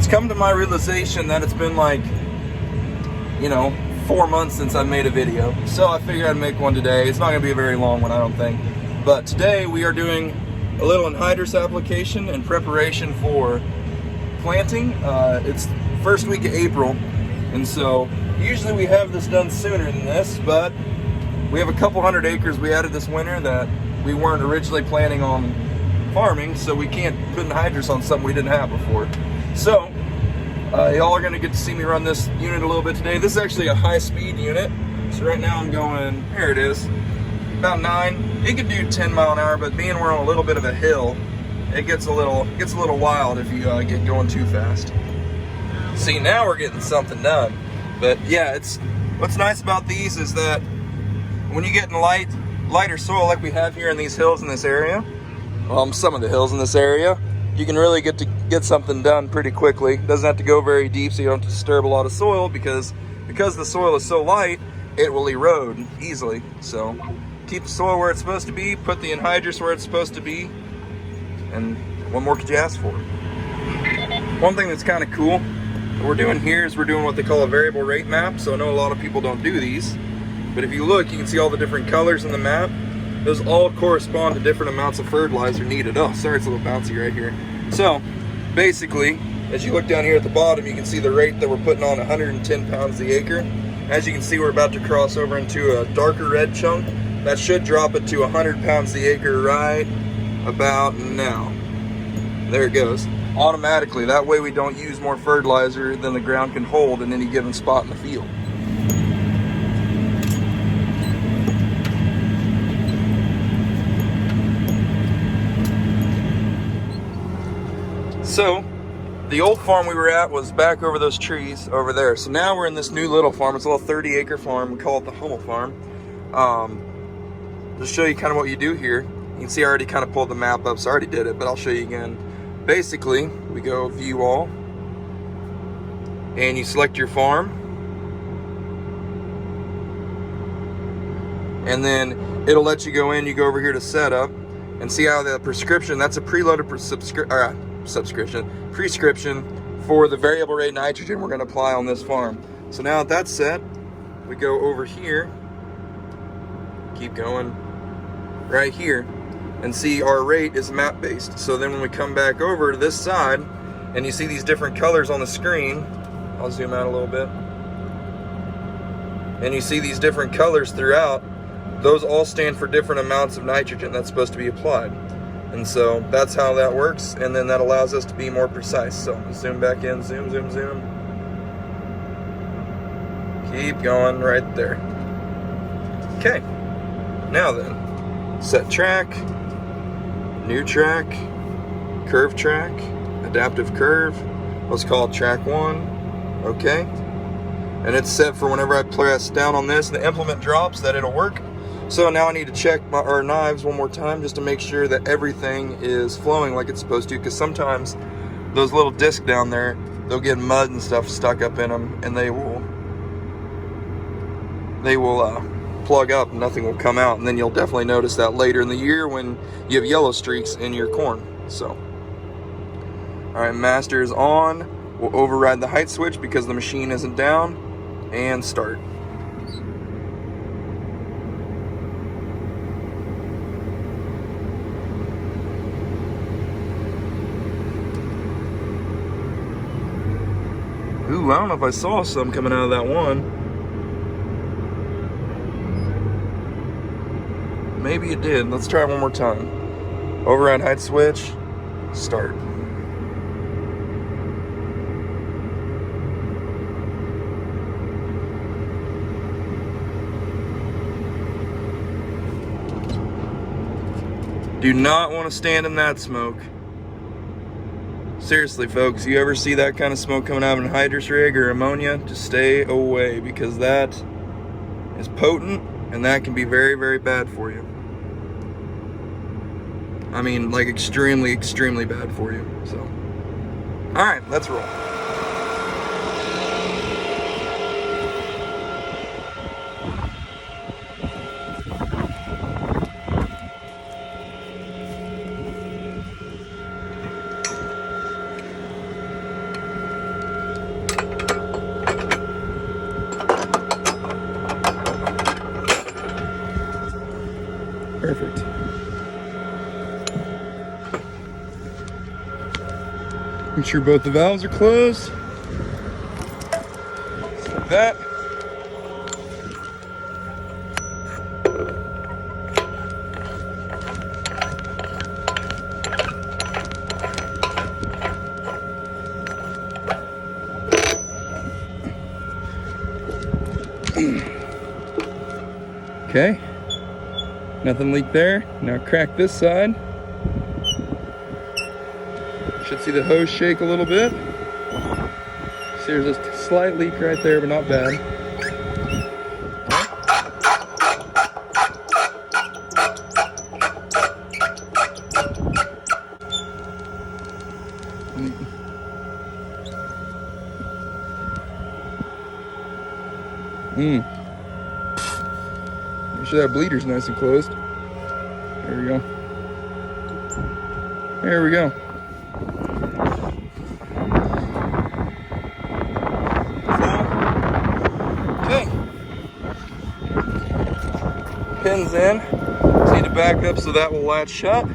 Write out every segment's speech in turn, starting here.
it's come to my realization that it's been like, 4 months since I made a video. So I figured I'd make one today. It's not going to be a very long one, I don't think. But today we are doing a little anhydrous application in preparation for planting. It's first week of April, and so usually we have this done sooner than this, but we have a couple hundred acres we added this winter that we weren't originally planning on farming, so we can't put anhydrous on something we didn't have before. So y'all are going to get to see me run this unit a little bit today. This is actually a high-speed unit, so right now I'm going, here it is, about 9. It could do 10 mile an hour, but being we're on a little bit of a hill, it gets a little wild if you get going too fast. See, now we're getting something done. But yeah, what's nice about these is that when you get in lighter soil like we have here in these hills in this area, some of the hills in this area, you can really get something done pretty quickly. It doesn't have to go very deep, so you don't have to disturb a lot of soil because the soil is so light, it will erode easily. So keep the soil where it's supposed to be, put the anhydrous where it's supposed to be, and what more could you ask for? One thing that's kind of cool what we're doing here is we're doing what they call a variable rate map. So I know a lot of people don't do these, but if you look, you can see all the different colors in the map. Those all correspond to different amounts of fertilizer needed. Oh, sorry, it's a little bouncy right here. So basically, as you look down here at the bottom, you can see the rate that we're putting on 110 pounds the acre. As you can see, we're about to cross over into a darker red chunk. That should drop it to 100 pounds the acre right about now. There it goes. Automatically. That way we don't use more fertilizer than the ground can hold in any given spot in the field. So, the old farm we were at was back over those trees over there. So now we're in this new little farm. It's a little 30-acre farm. We call it the Hummel Farm. To show you kind of what you do here. You can see I already kind of pulled the map up, so I already did it, but I'll show you again. Basically, we go view all, and you select your farm, and then it'll let you go in. You go over here to setup, and see how the prescription, that's a preloaded prescription for the variable rate nitrogen we're going to apply on this farm. So now that that's set, we go over here, keep going right here, and see our rate is map based. So then when we come back over to this side and you see these different colors on the screen, I'll zoom out a little bit, and you see these different colors throughout, those all stand for different amounts of nitrogen that's supposed to be applied. And so that's how that works, and then that allows us to be more precise. So zoom back in, zoom, zoom, zoom. Keep going right there. Okay, now then, set track, new track, curve track, adaptive curve. Let's call it track 1. Okay. And it's set for whenever I press down on this, the implement drops, that it'll work. So now I need to check our knives one more time just to make sure that everything is flowing like it's supposed to, because sometimes those little discs down there, they'll get mud and stuff stuck up in them, and they will plug up and nothing will come out. And then you'll definitely notice that later in the year when you have yellow streaks in your corn. So, all right, master is on. We'll override the height switch because the machine isn't down, and start. Ooh, I don't know if I saw some coming out of that one. Maybe it did. Let's try it one more time. Override height switch, start. Do not want to stand in that smoke. Seriously, folks, you ever see that kind of smoke coming out of an anhydrous rig or ammonia, just stay away, because that is potent and that can be very, very bad for you. I mean, like extremely, extremely bad for you. So, all right, let's roll. Perfect. Make sure both the valves are closed. Just like that. Okay, nothing leaked there. Now crack this side. Should see the hose shake a little bit. See, there's a slight leak right there, but not bad. Make sure that bleeder's nice and closed. There we go. There we go. Okay. Pins in. Just need to back up so that will latch shut.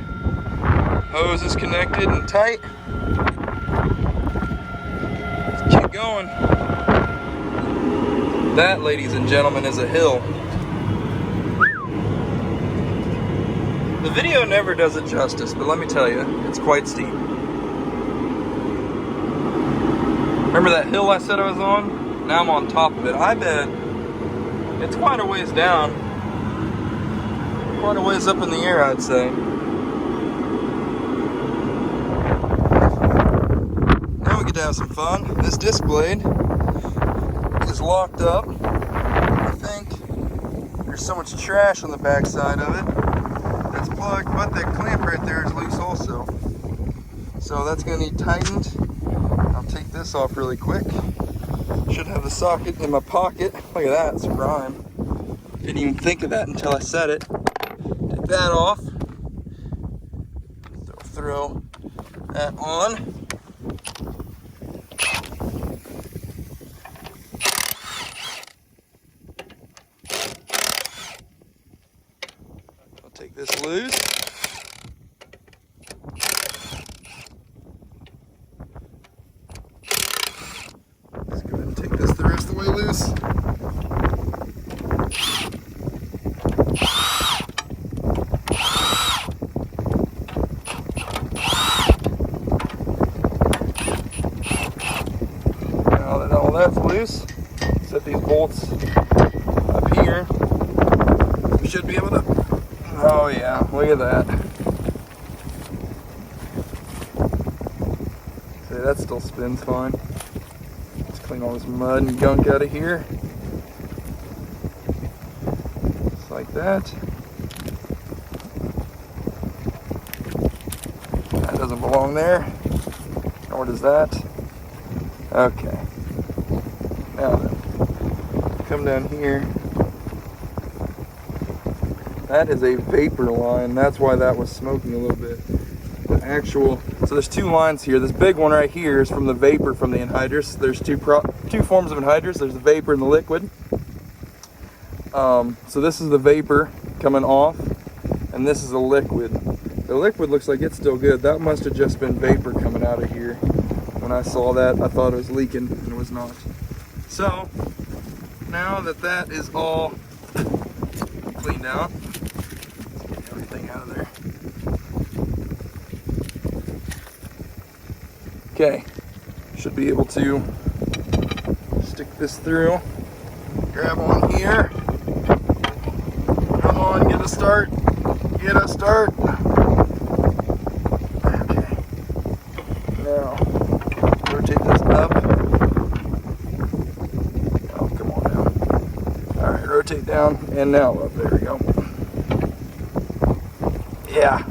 Hose is connected and tight. Let's keep going. That, ladies and gentlemen, is a hill. The video never does it justice, but let me tell you, it's quite steep. Remember that hill I said I was on? Now I'm on top of it. I bet it's quite a ways down. Quite a ways up in the air, I'd say. Now we get to have some fun. This disc blade is locked up. I think there's so much trash on the back side of it. It's plugged, but that clamp right there is loose also. So that's going to need tightened. I'll take this off really quick. Should have the socket in my pocket. Look at that, it's grime. Didn't even think of that until I said it. Take that off. So throw that on. Take this loose. Let's go ahead and take this the rest of the way loose. Now that all that's loose, set these bolts up here. We should be able to. Oh yeah, look at that. See, that still spins fine. Let's clean all this mud and gunk out of here. Just like that. That doesn't belong there. Nor does that. Okay. Now then, come down here. That is a vapor line. That's why that was smoking a little bit. The actual, so there's two lines here. This big one right here is from the vapor from the anhydrous. There's two forms of anhydrous. There's the vapor and the liquid. So this is the vapor coming off, and this is the liquid. The liquid looks like it's still good. That must have just been vapor coming out of here. When I saw that, I thought it was leaking, and it was not. So now that that is all cleaned out, everything out of there. Okay, should be able to stick this through. Grab on here. Come on, get a start. Get a start. Okay. Now, rotate this up. Oh, come on now. Alright, rotate down and now up. There we go. Yeah.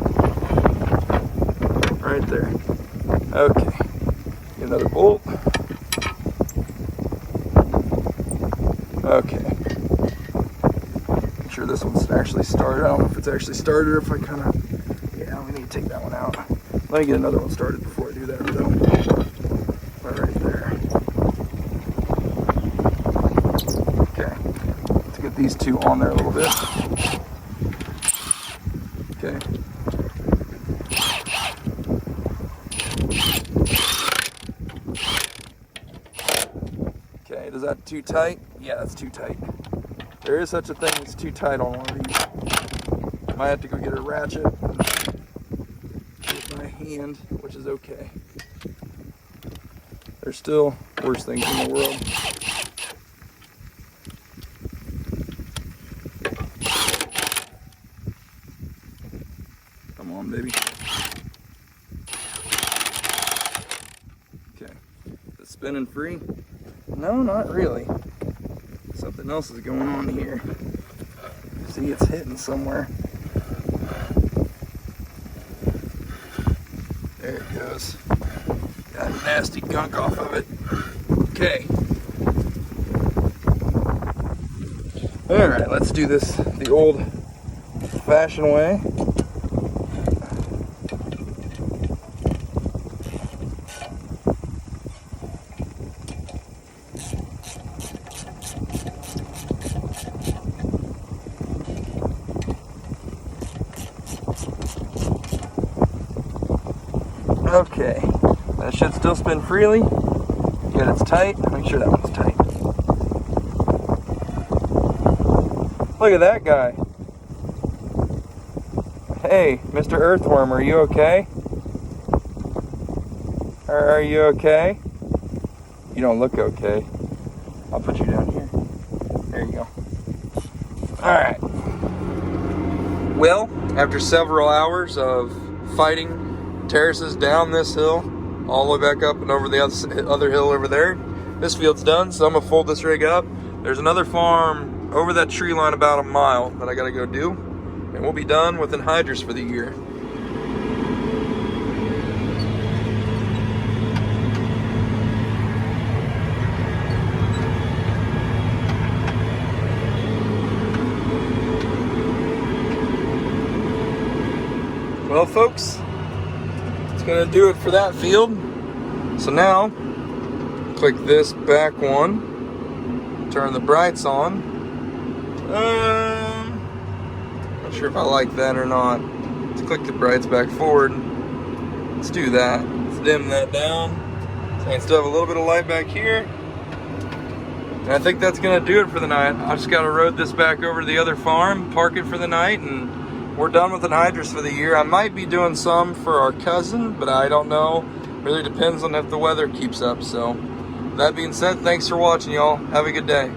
Right there. Okay. Get another bolt. Okay. Make sure this one's actually started. I don't know if it's actually started or if I kind of... Yeah, we need to take that one out. Let me get another one started before I do that, though. Right there. Okay. Let's get these two on there a little bit. Wait, is that too tight? Yeah, that's too tight. There is such a thing as too tight on one of these. Might have to go get a ratchet with my hand, which is okay. There's still worse things in the world. Come on, baby. Okay. Is it spinning free? No, not really. Something else is going on here. See, it's hitting somewhere. There it goes. Got nasty gunk off of it. Okay. Alright, let's do this the old-fashioned way. Okay, that should still spin freely. Good, it's tight. Make sure that one's tight. Look at that guy. Hey, Mr. Earthworm, are you okay? Are you okay? You don't look okay. I'll put you down here. There you go. Alright. Well, after several hours of fighting terraces down this hill, all the way back up and over the other hill over there, this field's done, so I'm gonna fold this rig up. There's another farm over that tree line about a mile that I gotta go do, and we'll be done with anhydrous for the year. Well, folks, it's gonna do it for that field. So now, click this back one, turn the brights on. Not sure if I like that or not. Let's click the brights back forward. Let's do that. Let's dim that down. So I can still have a little bit of light back here. And I think that's gonna do it for the night. I just gotta road this back over to the other farm, park it for the night, and we're done with anhydrous for the year. I might be doing some for our cousin, but I don't know. Really depends on if the weather keeps up. So that being said, thanks for watching, y'all. Have a good day.